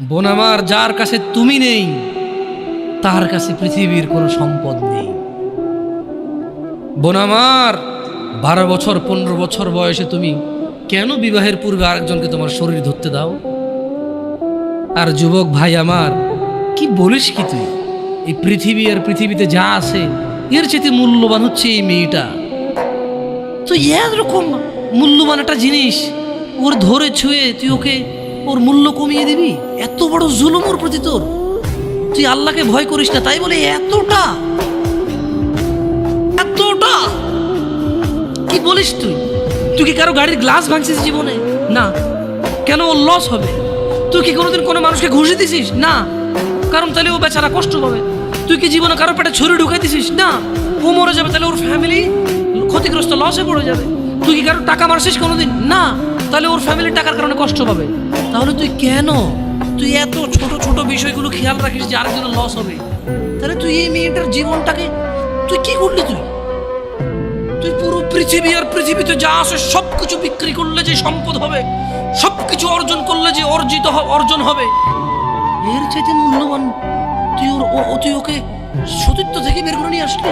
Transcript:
বোন আমার, যার কাছে তুমি নেই তার কাছে পৃথিবীর কোনো সম্পদ নেই। বোন আমার, 12 বছর 15 বছর বয়সে তুমি কেন বিবাহের পূর্বে আরেকজনকে তোমার শরীর ধরতে দাও? আর যুবক ভাই আমার, কি বলিস কি তুই? এই পৃথিবী আর পৃথিবীতে যা আছে এর চেয়ে মূল্যবান হচ্ছে এই মেয়েটা। তো এরকম মূল্যবান একটা জিনিস ওর ধরে ছুঁয়ে তুই ওকে ওর মূল্য কমিয়ে দিবি? এত বড় জুলুম ওর প্রতি তোর! তুই আল্লাহকে ভয় করিস না তাই বলে এতটা এতটা কি বলিস তুই? তুই কি কারো গাড়ির গ্লাস ভাঙছিস জীবনে? না। কেন? ওর লস হবে। তুই কি কোনোদিন কোনো মানুষকে ঘুষি দিছিস? না। কারণ তাহলে ও বেচারা কষ্ট পাবে। তুই কি জীবনে কারো পেটে ছুরি ঢুকাই দিছিস? না। ও মরে যাবে, তাহলে ওর ফ্যামিলি ক্ষতিগ্রস্ত, লসে পড়ে যাবে। তুই কি কারো টাকা মারছিস কোনোদিন? না। তাহলে ওর ফ্যামিলির টাকার কারণে কষ্ট পাবে। তাহলে তুই এত ছোট ছোট বিষয়গুলো খেয়াল রাখিস যে আরেকজনের লস হবে? তাহলে তুই এই মেয়েটার জীবনটাকে তুই কি করলি? তুই পুরো পৃথিবী আর পৃথিবীতে যা আছে সবকিছু বিক্রি করলে যে সম্পদ হবে, সবকিছু অর্জন করলে যে অর্জন হবে, এর চাইতে মূল্যবান তুই ওকে সতীত্ব থেকে বের করে নিয়ে আসলি।